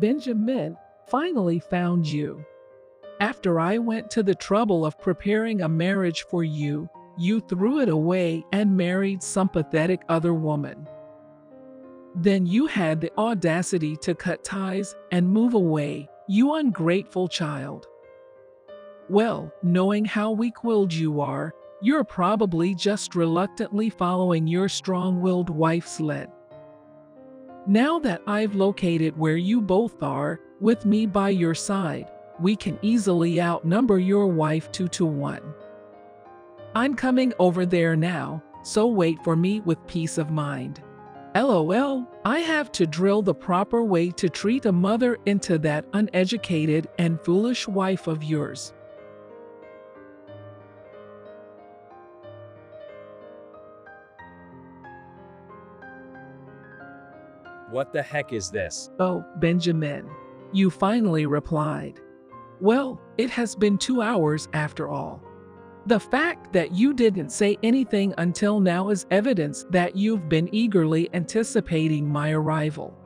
Benjamin, finally found you. After I went to the trouble of preparing a marriage for you, you threw it away and married some pathetic other woman. Then you had the audacity to cut ties and move away, you ungrateful child. Well, knowing how weak-willed you are, you're probably just reluctantly following your strong-willed wife's lead. Now that I've located where you both are, with me by your side, we can easily outnumber your wife 2-to-1. I'm coming over there now, so wait for me with peace of mind. LOL, I have to drill the proper way to treat a mother into that uneducated and foolish wife of yours. What the heck is this? Oh, Benjamin, you finally replied. Well, it has been 2 hours after all. The fact that you didn't say anything until now is evidence that you've been eagerly anticipating my arrival.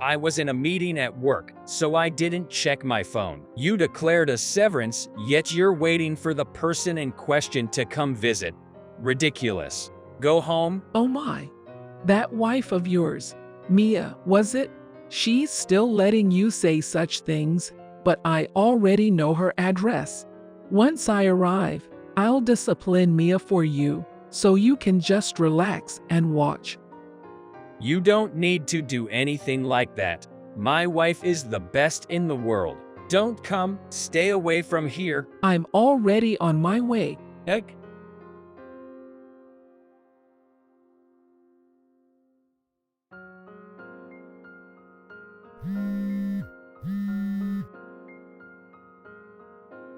I was in a meeting at work, so I didn't check my phone. You declared a severance, yet you're waiting for the person in question to come visit. Ridiculous. Go home. Oh my. That wife of yours, Mia, was it? She's still letting you say such things, but I already know her address. Once I arrive, I'll discipline Mia for you, so you can just relax and watch. You don't need to do anything like that. My wife is the best in the world. Don't come, stay away from here. I'm already on my way. Heck.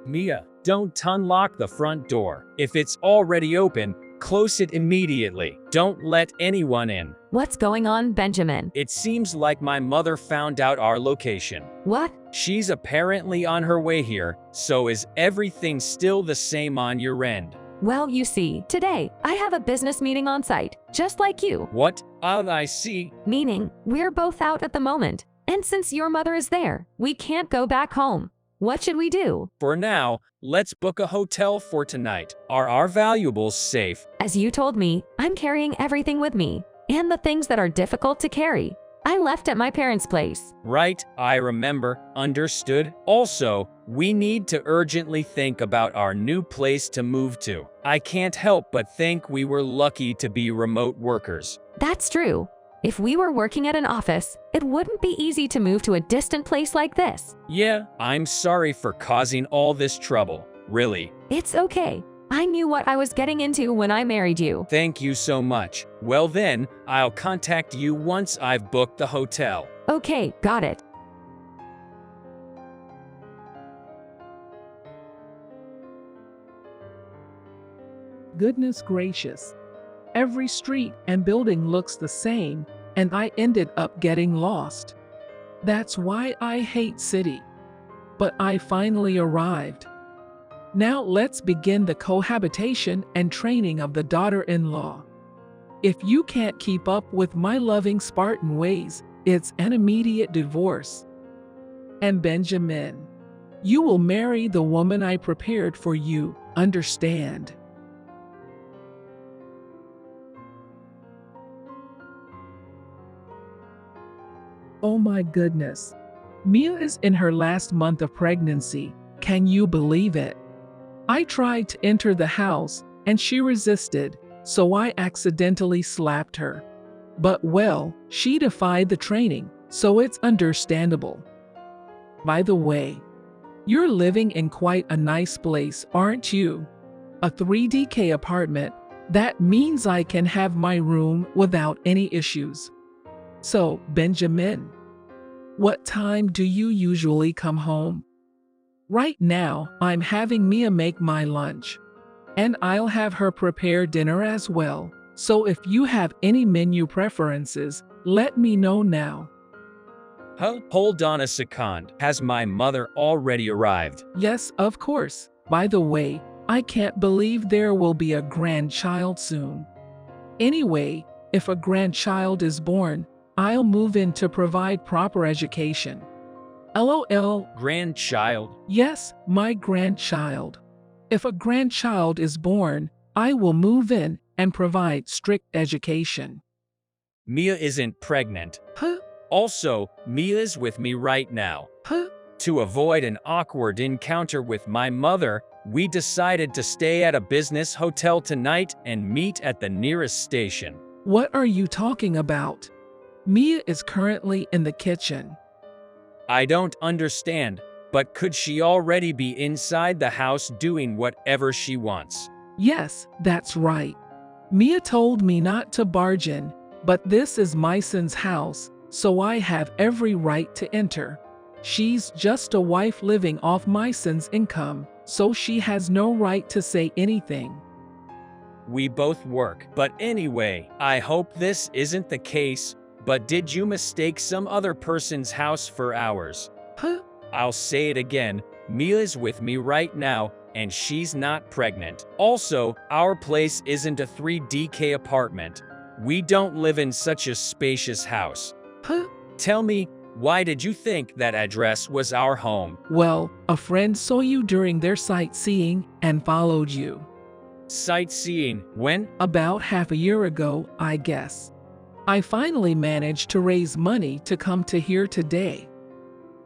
Mia, don't unlock the front door. If it's already open, close it immediately. Don't let anyone in. What's going on, Benjamin? It seems like my mother found out our location. What? She's apparently on her way here, so is everything still the same on your end? Well, you see, today, I have a business meeting on site, just like you. What? I see. Meaning, we're both out at the moment. And since your mother is there, we can't go back home. What should we do? For now, let's book a hotel for tonight. Are our valuables safe? As you told me, I'm carrying everything with me, and the things that are difficult to carry. I left at my parents' place. Right, I remember. Understood. Also, we need to urgently think about our new place to move to. I can't help but think we were lucky to be remote workers. That's true. If we were working at an office, it wouldn't be easy to move to a distant place like this. Yeah, I'm sorry for causing all this trouble. Really. It's okay. I knew what I was getting into when I married you. Thank you so much. Well then, I'll contact you once I've booked the hotel. Okay, got it. Goodness gracious. Every street and building looks the same, and I ended up getting lost. That's why I hate city. But I finally arrived. Now let's begin the cohabitation and training of the daughter-in-law. If you can't keep up with my loving Spartan ways, it's an immediate divorce. And Benjamin, you will marry the woman I prepared for you, understand? Oh my goodness. Mia is in her last month of pregnancy. Can you believe it? I tried to enter the house, and she resisted, so I accidentally slapped her. But well, she defied the training, so it's understandable. By the way, you're living in quite a nice place, aren't you? A 3DK apartment. That means I can have my room without any issues. So, Benjamin, what time do you usually come home? Right now, I'm having Mia make my lunch. And I'll have her prepare dinner as well. So if you have any menu preferences, let me know now. Hold on a second. Has my mother already arrived? Yes, of course. By the way, I can't believe there will be a grandchild soon. Anyway, if a grandchild is born, I'll move in to provide proper education. LOL. Grandchild. Yes, my grandchild. If a grandchild is born, I will move in and provide strict education. Mia isn't pregnant. Huh? Also, Mia's with me right now. Huh? To avoid an awkward encounter with my mother, we decided to stay at a business hotel tonight and meet at the nearest station. What are you talking about? Mia is currently in the kitchen. I don't understand, but could she already be inside the house doing whatever she wants? Yes, that's right. Mia told me not to barge in, but this is my son's house, so I have every right to enter. She's just a wife living off my son's income, so she has no right to say anything. We both work, but anyway, I hope this isn't the case, but did you mistake some other person's house for ours? Huh? I'll say it again, Mia's with me right now, and she's not pregnant. Also, our place isn't a 3DK apartment. We don't live in such a spacious house. Huh? Tell me, why did you think that address was our home? Well, a friend saw you during their sightseeing and followed you. Sightseeing, when? About half a year ago, I guess. I finally managed to raise money to come to here today.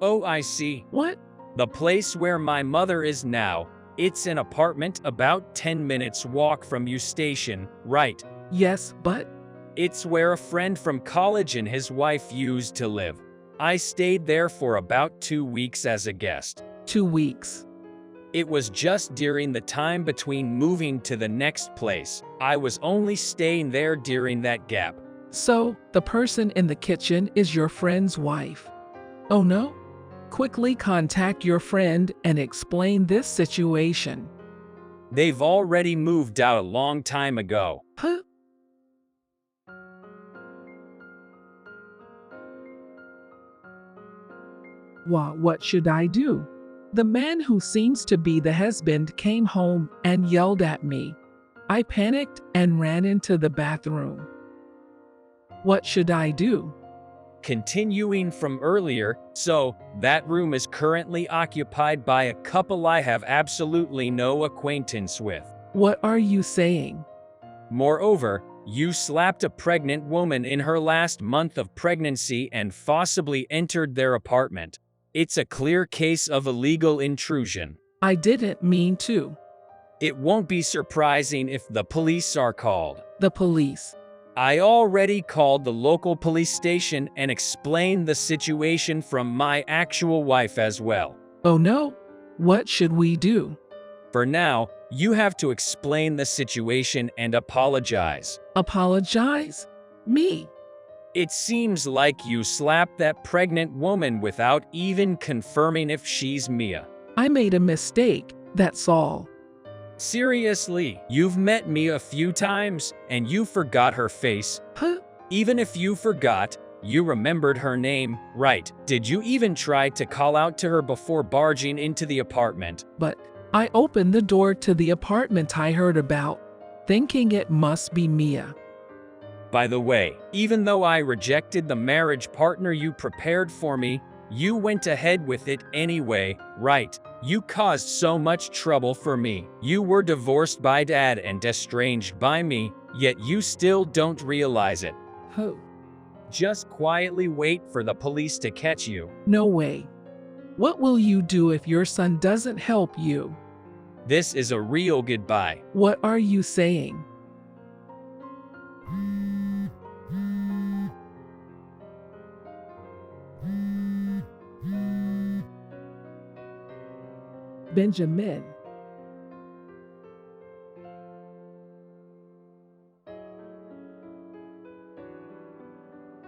Oh, I see. What? The place where my mother is now. It's an apartment about 10 minutes walk from you station, right? Yes, but It's where a friend from college and his wife used to live. I stayed there for about 2 weeks as a guest. 2 weeks. It was just during the time between moving to the next place. I was only staying there during that gap. So, the person in the kitchen is your friend's wife. Oh no? Quickly contact your friend and explain this situation. They've already moved out a long time ago. Huh? What should I do? The man who seems to be the husband came home and yelled at me. I panicked and ran into the bathroom. What should I do? Continuing from earlier, so that room is currently occupied by a couple I have absolutely no acquaintance with. What are you saying? Moreover, you slapped a pregnant woman in her last month of pregnancy and forcibly entered their apartment. It's a clear case of illegal intrusion. I didn't mean to. It won't be surprising if the police are called. The police. I already called the local police station and explained the situation from my actual wife as well. Oh no? What should we do? For now, you have to explain the situation and apologize. Apologize? Me? It seems like you slapped that pregnant woman without even confirming if she's Mia. I made a mistake, that's all. Seriously, you've met Mia a few times, and you forgot her face. Huh? Even if you forgot, you remembered her name, right? Did you even try to call out to her before barging into the apartment? But I opened the door to the apartment I heard about, thinking it must be Mia. By the way, even though I rejected the marriage partner you prepared for me, you went ahead with it anyway, right? You caused so much trouble for me. You were divorced by dad and estranged by me, yet you still don't realize it. Who? Just quietly wait for the police to catch you. No way. What will you do if your son doesn't help you? This is a real goodbye. What are you saying? Benjamin.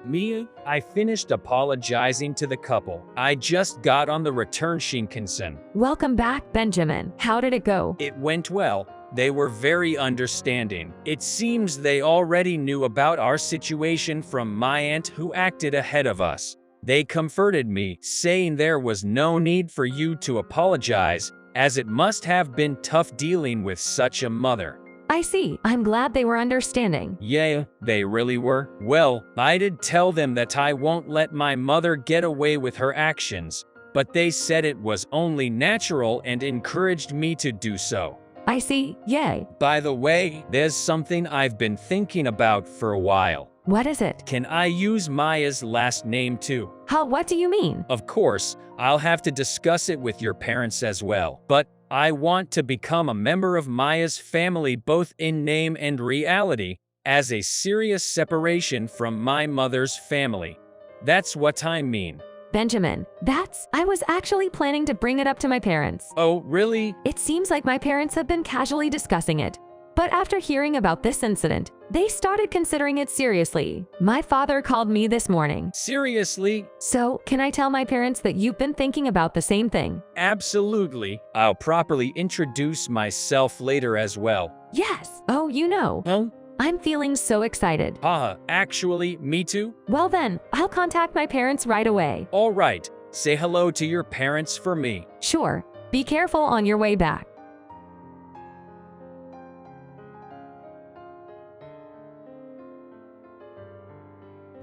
Mia, I finished apologizing to the couple. I just got on the return Shinkansen. Welcome back, Benjamin. How did it go? It went well. They were very understanding. It seems they already knew about our situation from my aunt who acted ahead of us. They comforted me, saying there was no need for you to apologize, as it must have been tough dealing with such a mother. I see. I'm glad they were understanding. Yeah, they really were. Well, I did tell them that I won't let my mother get away with her actions, but they said it was only natural and encouraged me to do so. I see. Yay. By the way, there's something I've been thinking about for a while. What is it? Can I use Maya's last name too? What do you mean? Of course, I'll have to discuss it with your parents as well, but I want to become a member of Maya's family both in name and reality, as a serious separation from my mother's family. That's what I mean. Benjamin, I was actually planning to bring it up to my parents. Oh, really? It seems like my parents have been casually discussing it. But after hearing about this incident, they started considering it seriously. My father called me this morning. Seriously? So, can I tell my parents that you've been thinking about the same thing? Absolutely. I'll properly introduce myself later as well. Yes. Oh, you know. Huh? I'm feeling so excited. Actually, me too? Well then, I'll contact my parents right away. All right. Say hello to your parents for me. Sure. Be careful on your way back.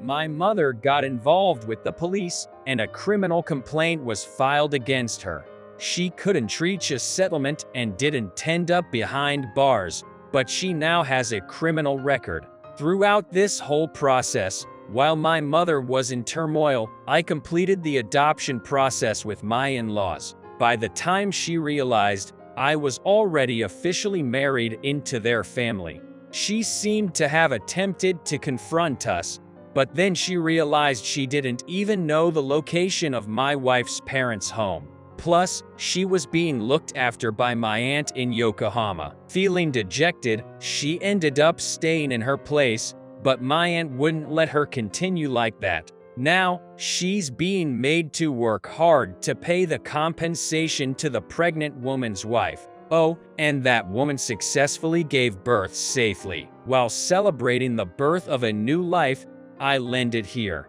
My mother got involved with the police, and a criminal complaint was filed against her. She couldn't reach a settlement and didn't end up behind bars, but she now has a criminal record. Throughout this whole process, while my mother was in turmoil, I completed the adoption process with my in-laws. By the time she realized, I was already officially married into their family. She seemed to have attempted to confront us, but then she realized she didn't even know the location of my wife's parents' home. Plus, she was being looked after by my aunt in Yokohama. Feeling dejected, she ended up staying in her place, but my aunt wouldn't let her continue like that. Now, she's being made to work hard to pay the compensation to the pregnant woman's wife. Oh, and that woman successfully gave birth safely. While celebrating the birth of a new life, I landed here.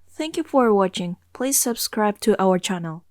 Thank you for watching. Please subscribe to our channel.